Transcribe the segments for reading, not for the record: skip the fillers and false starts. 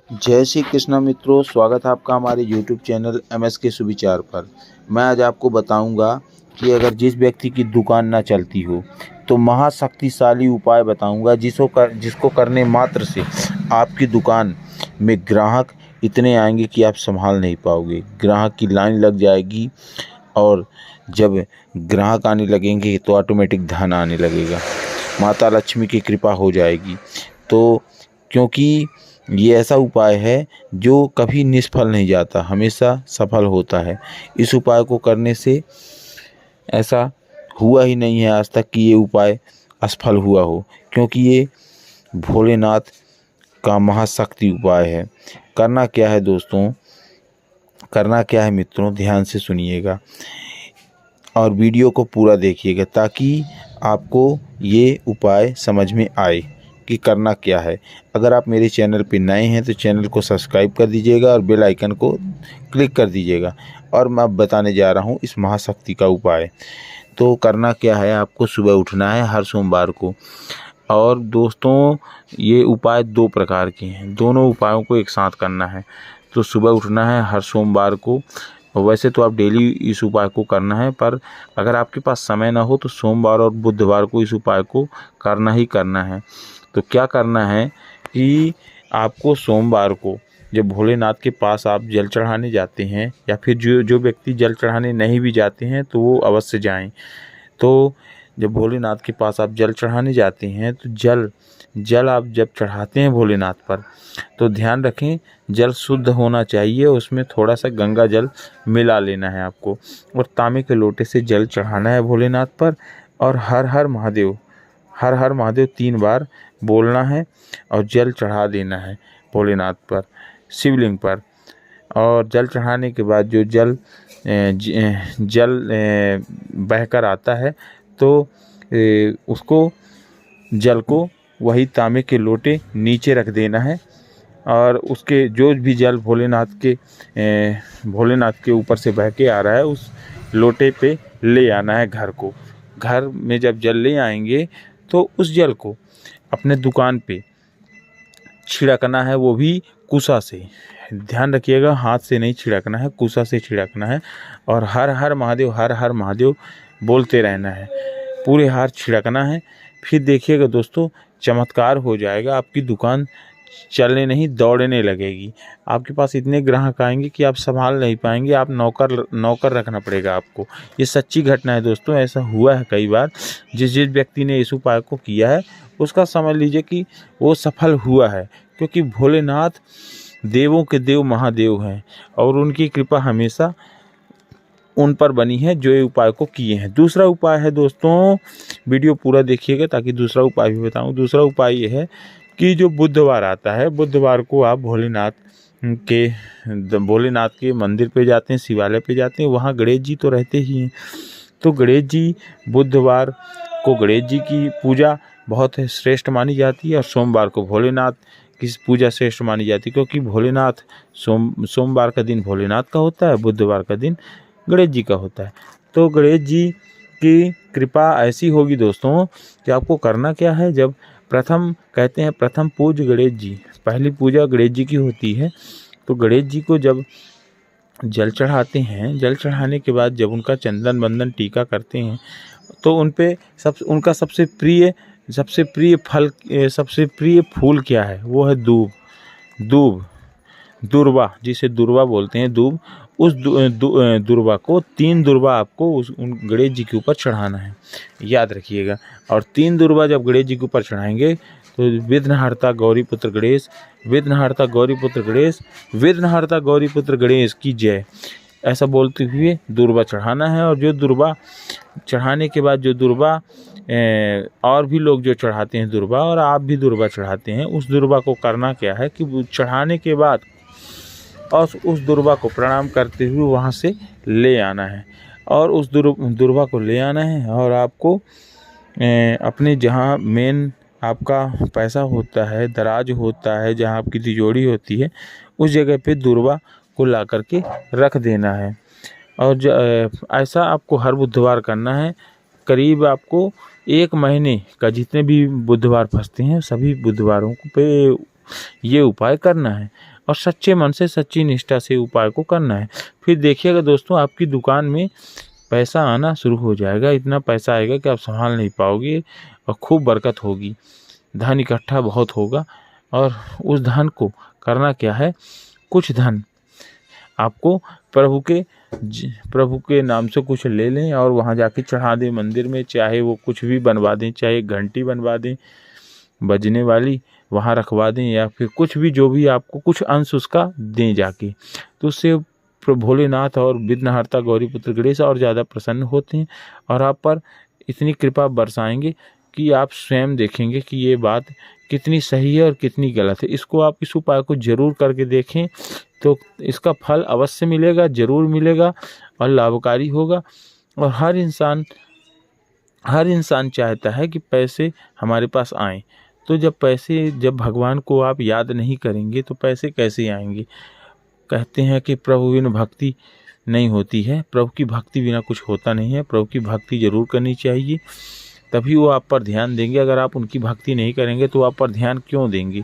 जय श्री कृष्ण मित्रों, स्वागत है आपका हमारे YouTube चैनल MS के सुविचार पर। मैं आज आपको बताऊंगा कि अगर जिस व्यक्ति की दुकान ना चलती हो तो महाशक्तिशाली उपाय बताऊंगा जिसको करने मात्र से आपकी दुकान में ग्राहक इतने आएंगे कि आप संभाल नहीं पाओगे। ग्राहक की लाइन लग जाएगी और जब ग्राहक आने लगेंगे तो ऑटोमेटिक धन आने लगेगा, माता लक्ष्मी की कृपा हो जाएगी। तो क्योंकि ये ऐसा उपाय है जो कभी निष्फल नहीं जाता, हमेशा सफल होता है। इस उपाय को करने से ऐसा हुआ ही नहीं है आज तक कि ये उपाय असफल हुआ हो, क्योंकि ये भोलेनाथ का महाशक्ति उपाय है। करना क्या है दोस्तों, करना क्या है मित्रों, ध्यान से सुनिएगा और वीडियो को पूरा देखिएगा ताकि आपको ये उपाय समझ में आए कि करना क्या है। अगर आप मेरे चैनल पे नए हैं तो चैनल को सब्सक्राइब कर दीजिएगा और बेल आइकन को क्लिक कर दीजिएगा। और मैं अब बताने जा रहा हूँ इस महाशक्ति का उपाय। तो करना क्या है, आपको सुबह उठना है हर सोमवार को। और दोस्तों ये उपाय दो प्रकार के हैं, दोनों उपायों को एक साथ करना है। तो सुबह उठना है हर सोमवार को। वैसे तो आप डेली इस उपाय को करना है, पर अगर आपके पास समय ना हो तो सोमवार और बुधवार को इस उपाय को करना ही करना है। तो क्या करना है कि आपको सोमवार को जब भोलेनाथ के पास आप जल चढ़ाने जाते हैं, या फिर जो व्यक्ति जल चढ़ाने नहीं भी जाते हैं तो वो अवश्य जाएं। तो जब भोलेनाथ के पास आप जल चढ़ाने जाते हैं तो जल आप जब चढ़ाते हैं भोलेनाथ पर तो ध्यान रखें जल शुद्ध होना चाहिए, उसमें थोड़ा सा गंगा जल मिला लेना है आपको और तांबे के लोटे से जल चढ़ाना है भोलेनाथ पर। और हर हर महादेव 3 बार बोलना है और जल चढ़ा देना है भोलेनाथ पर, शिवलिंग पर। और जल चढ़ाने के बाद जो जल बहकर आता है तो उसको जल को वही तांबे के लोटे नीचे रख देना है और उसके जो भी जल भोलेनाथ के ऊपर से बह के आ रहा है उस लोटे पे ले आना है घर को। घर में जब जल ले आएंगे तो उस जल को अपने दुकान पे छिड़कना है, वो भी कुशा से। ध्यान रखिएगा, हाथ से नहीं छिड़कना है, कुशा से छिड़कना है। और हर हर महादेव बोलते रहना है, पूरे हाथ छिड़कना है। फिर देखिएगा दोस्तों चमत्कार हो जाएगा, आपकी दुकान चलने नहीं दौड़ने लगेगी। आपके पास इतने ग्राहक आएंगे कि आप संभाल नहीं पाएंगे, आप नौकर रखना पड़ेगा आपको। ये सच्ची घटना है दोस्तों, ऐसा हुआ है कई बार। जिस व्यक्ति ने इस उपाय को किया है उसका समझ लीजिए कि वो सफल हुआ है, क्योंकि भोलेनाथ देवों के देव महादेव हैं और उनकी कृपा हमेशा उन पर बनी है जो ये उपाय को किए हैं। दूसरा उपाय है दोस्तों, वीडियो पूरा देखिएगा ताकि दूसरा उपाय भी बताऊं। दूसरा उपाय ये है कि जो बुधवार आता है, बुधवार को आप भोलेनाथ के मंदिर पे जाते हैं, शिवालय पे जाते हैं, वहाँ गणेश जी तो रहते ही हैं। तो गणेश जी, बुधवार को गणेश जी की पूजा बहुत श्रेष्ठ मानी जाती है और सोमवार को भोलेनाथ की पूजा श्रेष्ठ मानी जाती है, क्योंकि भोलेनाथ सोमवार का दिन भोलेनाथ का होता है, बुधवार का दिन गणेश जी का होता है। तो गणेश जी की कृपा ऐसी होगी दोस्तों कि आपको करना क्या है, जब कहते हैं प्रथम पूज्य गणेश जी, पहली पूजा गणेश जी की होती है। तो गणेश जी को जब जल चढ़ाते हैं, जल चढ़ाने के बाद जब उनका चंदन बंदन टीका करते हैं तो उन पे उनका सबसे प्रिय फूल क्या है, वो है दूर्वा, जिसे दूर्वा बोलते हैं, दूब। उस दूर्वा को 3 दूर्वा आपको उन गणेश जी के ऊपर चढ़ाना है, याद रखिएगा। और 3 दूर्वा जब गणेश जी के ऊपर चढ़ाएंगे तो विघ्नहर्ता गौरीपुत्र गणेश, विघ्नहर्ता गौरीपुत्र गणेश, विघ्नहर्ता गौरीपुत्र गणेश की जय, ऐसा बोलते हुए दूर्वा चढ़ाना है। और जो दूर्वा चढ़ाने के बाद और भी लोग जो चढ़ाते हैं दूर्वा, और आप भी दूर्वा चढ़ाते हैं, उस दूर्वा को करना क्या है कि चढ़ाने के बाद और उस दूर्वा को प्रणाम करते हुए वहाँ से ले आना है। और उस दूर्वा को ले आना है और आपको अपने जहाँ मेन आपका पैसा होता है, दराज होता है, जहाँ आपकी तिजोरी होती है, उस जगह पे दूर्वा को ला करके रख देना है। और ऐसा आपको हर बुधवार करना है। करीब आपको 1 महीने का जितने भी बुधवार फंसते हैं सभी बुधवारों पे ये उपाय करना है। और सच्चे मन से सच्ची निष्ठा से उपाय को करना है। फिर देखिएगा दोस्तों, आपकी दुकान में पैसा आना शुरू हो जाएगा। इतना पैसा आएगा कि आप संभाल नहीं पाओगे और खूब बरकत होगी, धन इकट्ठा बहुत होगा। और उस धन को करना क्या है, कुछ धन आपको प्रभु के नाम से कुछ ले लें और वहाँ जाके चढ़ा दें मंदिर में। चाहे वो कुछ भी बनवा दें, चाहे घंटी बनवा दें बजने वाली, वहाँ रखवा दें, या फिर कुछ भी जो भी आपको कुछ अंश उसका दें जाके, तो उससे भोलेनाथ और विघ्नहर्ता गौरीपुत्र गणेश और ज़्यादा प्रसन्न होते हैं और आप पर इतनी कृपा बरसाएंगे कि आप स्वयं देखेंगे कि ये बात कितनी सही है और कितनी गलत है। इस उपाय को जरूर करके देखें, तो इसका फल अवश्य मिलेगा, जरूर मिलेगा और लाभकारी होगा। और हर इंसान चाहता है कि पैसे हमारे पास आएँ। तो जब भगवान को आप याद नहीं करेंगे तो पैसे कैसे आएंगे। कहते हैं कि प्रभु बिन भक्ति नहीं होती है, प्रभु की भक्ति बिना कुछ होता नहीं है। प्रभु की भक्ति जरूर करनी चाहिए, तभी वो आप पर ध्यान देंगे। अगर आप उनकी भक्ति नहीं करेंगे तो आप पर ध्यान क्यों देंगे।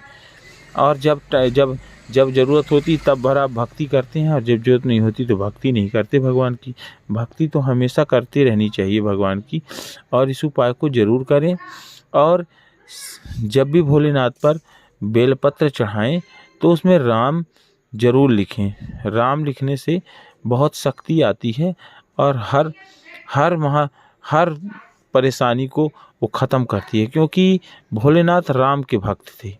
और जब ज़रूरत होती तब भर आप भक्ति करते हैं, और जब ज़रूरत नहीं होती तो भक्ति नहीं करते। भगवान की भक्ति तो हमेशा करते रहनी चाहिए भगवान की। और इस उपाय को ज़रूर करें। और जब भी भोलेनाथ पर बेलपत्र चढ़ाएं तो उसमें राम जरूर लिखें। राम लिखने से बहुत शक्ति आती है और हर परेशानी को वो ख़त्म करती है, क्योंकि भोलेनाथ राम के भक्त थे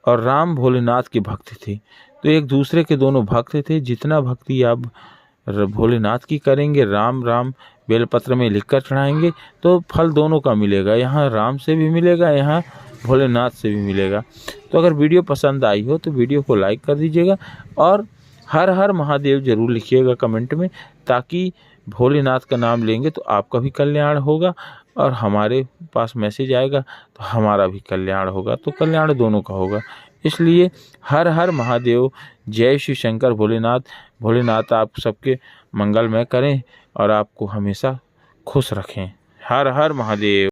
और राम भोलेनाथ के भक्त थे। तो एक दूसरे के दोनों भक्त थे। जितना भक्ति आप भोलेनाथ की करेंगे, राम बेलपत्र में लिखकर चढ़ाएंगे, तो फल दोनों का मिलेगा। यहाँ राम से भी मिलेगा, यहाँ भोलेनाथ से भी मिलेगा। तो अगर वीडियो पसंद आई हो तो वीडियो को लाइक कर दीजिएगा और हर हर महादेव जरूर लिखिएगा कमेंट में, ताकि भोलेनाथ का नाम लेंगे तो आपका भी कल्याण होगा और हमारे पास मैसेज आएगा तो हमारा भी कल्याण होगा। तो कल्याण दोनों का होगा। इसलिए हर हर महादेव, जय श्री शंकर भोलेनाथ आप सबके मंगलमय करें और आपको हमेशा खुश रखें। हर हर महादेव।